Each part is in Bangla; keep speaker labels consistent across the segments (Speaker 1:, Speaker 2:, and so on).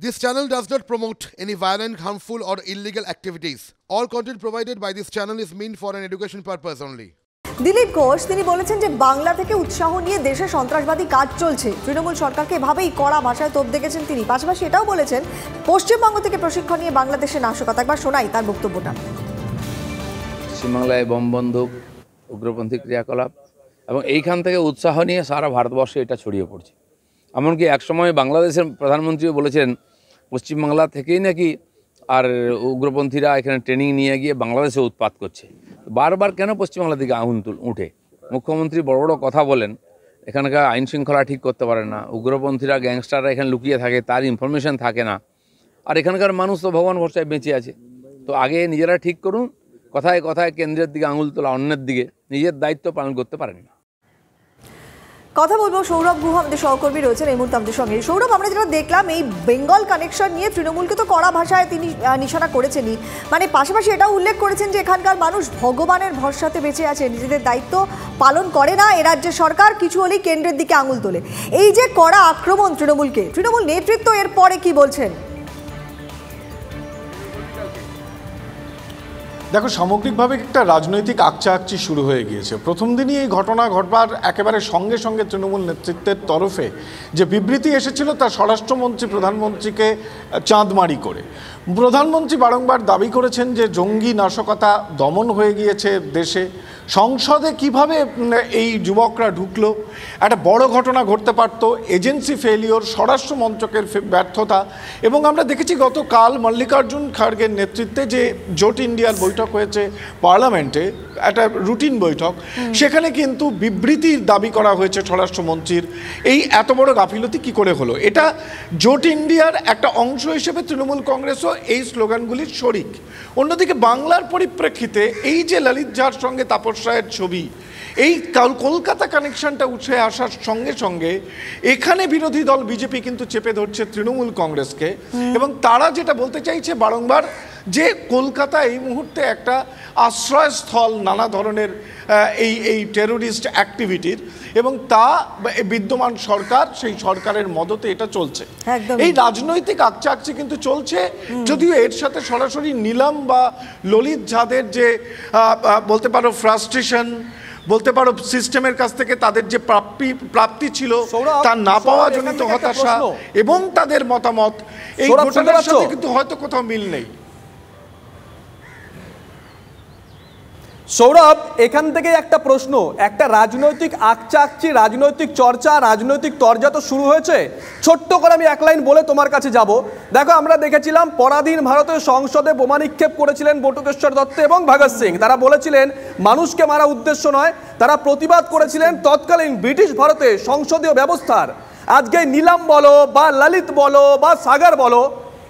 Speaker 1: This channel does not promote any violent, harmful, or illegal activities. All content provided by this channel is meant for an education purpose only.
Speaker 2: Dilip Ghosh তিনি বলেছেন যে বাংলা থেকে উৎসাহ নিয়ে দেশে সন্ত্রাসবাদী কাজ চলছে। তৃণমূল সরকারকে এভাবেই কড়া ভাষায় তোপ দেখেছেন তিনি। পাশাপাশি এটাও বলেছেন পশ্চিমবঙ্গ থেকে প্রশিক্ষণ নিয়ে বাংলাদেশে নাশকতা। একবার শোনাই তার বক্তব্যটা।
Speaker 3: পশ্চিমবাংলায় বোম বন্দুক, উগ্রপন্থী ক্রিয়াকলাপ এবং এইখান থেকে উৎসাহ নিয়ে সারা ভারতবর্ষে এটা ছড়িয়ে পড়ছে। এমনকি একসময় বাংলাদেশের প্রধানমন্ত্রীও বলেছেন পশ্চিমবাংলা থেকেই নাকি আর উগ্রপন্থীরা এখানে ট্রেনিং নিয়ে গিয়ে বাংলাদেশে উৎপাত করছে। বারবার কেন পশ্চিমবাংলা দিকে আগুন উঠে? মুখ্যমন্ত্রী বড় বড় কথা বলেন, এখানকার আইন শৃঙ্খলা ঠিক করতে পারে না, উগ্রপন্থীরা গ্যাংস্টাররা এখানে লুকিয়ে থাকে, তার ইনফরমেশন থাকে না, আর এখানকার মানুষ তো ভগবান ভরসায় বেঁচে আছে। তো আগে নিজেরা ঠিক করুন, কথায় কথায় কেন্দ্রের দিকে আঙুল তোলা, অন্যের দিকে নিজের দায়িত্ব পালন করতে পারেন না।
Speaker 2: কথা বলবো সৌরভ গুহ আমাদের সহকর্মী রয়েছেন এই মুহূর্তে আমাদের সঙ্গে। সৌরভ, আমরা যেটা দেখলাম এই বেঙ্গল কানেকশন নিয়ে তৃণমূলকে তো কড়া ভাষায় তিনি নিশানা করেছেনই, মানে পাশাপাশি এটাও উল্লেখ করেছেন যে এখানকার মানুষ ভগবানের ভরসাতে বেঁচে আছে, নিজেদের দায়িত্ব পালন করে না, এ রাজ্যের সরকার কিছু হলেই কেন্দ্রের দিকে আঙুল তোলে। এই যে কড়া আক্রমণ তৃণমূলকে, তৃণমূল নেতৃত্ব এর পরে কি বলছেন?
Speaker 4: দেখো, সামগ্রিকভাবে একটা রাজনৈতিক আকচাকচি শুরু হয়ে গিয়েছে। প্রথম দিনই এই ঘটনা ঘটবার একেবারে সঙ্গে সঙ্গে তৃণমূল নেতৃত্বের তরফে যে বিবৃতি এসেছিল তা স্বরাষ্ট্রমন্ত্রী প্রধানমন্ত্রীকে চাঁদমারি করে। প্রধানমন্ত্রী বারংবার দাবি করেছেন যে জঙ্গি নাশকতা দমন হয়ে গিয়েছে দেশে। সংসদে কিভাবে এই যুবকরা ঢুকলো, একটা বড় ঘটনা ঘটতে পারত, এজেন্সি ফেলিওর, স্বরাষ্ট্র মন্ত্রকের ব্যর্থতা। এবং আমরা দেখেছি গতকাল মল্লিকার্জুন খাড়গের নেতৃত্বে যে জোট ইন্ডিয়ার বৈঠক হয়েছে পার্লামেন্টে, একটা রুটিন বৈঠক, সেখানে কিন্তু বিবৃতির দাবি করা হয়েছে স্বরাষ্ট্রমন্ত্রীর। এই এত বড় গাফিলতি কি করে হলো? এটা জোট ইন্ডিয়ার একটা অংশ হিসেবে তৃণমূল কংগ্রেসও এই স্লোগানগুলির শরিক। অন্যদিকে বাংলার পরিপ্রেক্ষিতে এই যে ললিত ঝার সঙ্গে তাপস রায়ের ছবি, এই কলকাতা কানেকশনটা উঠে আসার সঙ্গে সঙ্গে এখানে বিরোধী দল বিজেপি কিন্তু চেপে ধরছে তৃণমূল কংগ্রেসকে। এবং তারা যেটা বলতে চাইছে বারংবার যে কলকাতা এই মুহূর্তে একটা আশ্রয়স্থল নানা ধরনের এই টেরোরিস্ট অ্যাক্টিভিটির, এবং তা বিদ্যমান সরকার, সেই সরকারের মদতে এটা চলছে। এই রাজনৈতিক আকচাকচি কিন্তু চলছে, যদিও এর সাথে সরাসরি নিলাম বা ললিত ঝাদের যে বলতে পারো ফ্রাস্ট্রেশন, বলতে পারো সিস্টেমের কাছ থেকে তাদের যে প্রাপ্তি ছিল তা না পাওয়া জনিত হতাশা এবং তাদের মতামত, এই ঘটনার সাথে কিন্তু হয়তো কোথাও মিল নেই।
Speaker 5: সৌরভ, এখান থেকে একটা প্রশ্ন, একটা রাজনৈতিক আকচাকচি, রাজনৈতিক চর্চা, রাজনৈতিক তরজা তো শুরু হয়েছে। ছোট্ট করে আমি এক লাইন বলে তোমার কাছে যাব। দেখো, আমরা দেখেছিলাম পরাধীন ভারতের সংসদে বোমা নিক্ষেপ করেছিলেন বটুকেশ্বর দত্ত এবং ভগৎ সিং। তারা বলেছিলেন মানুষকে মারা উদ্দেশ্য নয়, তারা প্রতিবাদ করেছিলেন তৎকালীন ব্রিটিশ ভারতে সংসদীয় ব্যবস্থার। আজকে নিলাম বলো বা ললিত বলো বা সাগর বলো,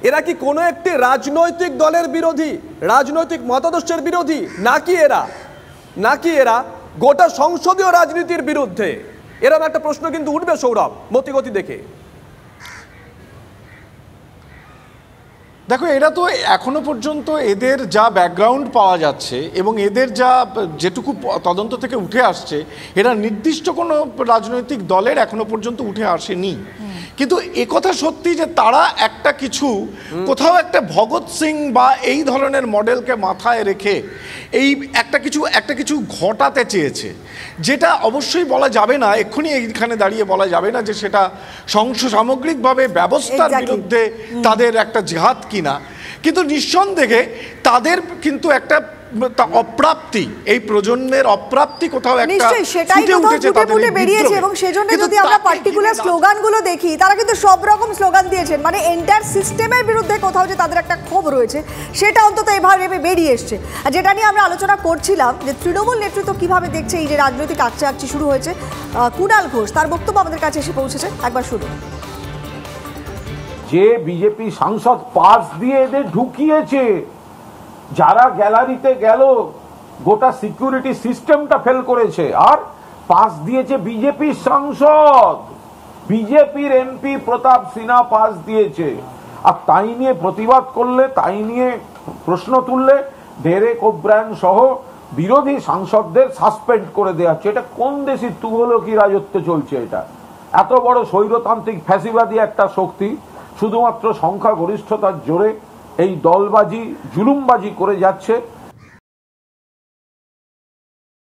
Speaker 5: এরা কি কোনো একটি রাজনৈতিক দলের বিরোধী, রাজনৈতিক মতাদর্শের বিরোধী, নাকি এরা গোটা সংসদীয় রাজনীতির বিরুদ্ধে? এরকম একটা প্রশ্ন কিন্তু উঠবে সৌরভ মতিগতি দেখে।
Speaker 4: দেখো, এরা তো এখনো পর্যন্ত এদের যা ব্যাকগ্রাউন্ড পাওয়া যাচ্ছে এবং এদের যেটুকু তদন্ত থেকে উঠে আসছে, এরা নির্দিষ্ট কোনো রাজনৈতিক দলের এখনো পর্যন্ত উঠে আসেনি। কিন্তু একথা সত্যি যে তারা একটা কিছু কোথাও একটা ভগৎ সিং বা এই ধরনের মডেলকে মাথায় রেখে এই একটা কিছু ঘটাতে চেয়েছে, যেটা অবশ্যই বলা যাবে না, এক্ষুনি এইখানে দাঁড়িয়ে বলা যাবে না যে সেটা সামগ্রিকভাবে ব্যবস্থার বিরুদ্ধে তাদের একটা জিহাদ কিনা। কিন্তু নিঃসন্দেহে তাদের কিন্তু একটা অপ্রাপ্তি, এই প্রজন্মের অপ্রাপ্তি কোথাও একটা
Speaker 2: ফুটে বেরিয়েছে। এবং সেজন্য যদি আমরা পার্টিকুলার স্লোগানগুলো দেখি, তারা কিন্তু সব রকম স্লোগান দিয়েছেন, মানে এন্টায়ার সিস্টেমের বিরুদ্ধে কোথাও যে তাদের একটা ক্ষোভ রয়েছে সেটা অন্তত এভাবে বেরিয়ে এসছে। আর যেটা নিয়ে আমরা আলোচনা করছিলাম যে তৃণমূল নেতৃত্ব কিভাবে দেখছে এই যে রাজনৈতিক আকচাকচি শুরু হয়েছে, কুণাল ঘোষ তার বক্তব্য আমাদের কাছে এসে পৌঁছেছে, একবার শুনুন।
Speaker 6: যে বিজেপি সাংসদ পাস দিয়ে এদের ঢুকিয়েছে, যারা গ্যালারিতে গেল গোটা সিকিউরিটি সিস্টেমটা ফেল করেছে, আর পাস দিয়েছে বিজেপির সাংসদ, বিজেপির এমপি প্রতাপ সিনহা পাস দিয়েছে। আর তাই নিয়ে প্রতিবাদ করলে, তাই নিয়ে প্রশ্ন তুললে ডেরেক ওব্রায়ান সহ বিরোধী সাংসদদের সাসপেন্ড করে দেওয়া হচ্ছে। এটা কোন দেশি তুগলকি রাজত্ব চলছে? এটা এত বড় স্বৈরতান্ত্রিক ফ্যাসিবাদী একটা শক্তি, শুধুমাত্র সংখ্যাগরিষ্ঠতার জোরে এই দলবাজি জুলুমবাজি করে যাচ্ছে।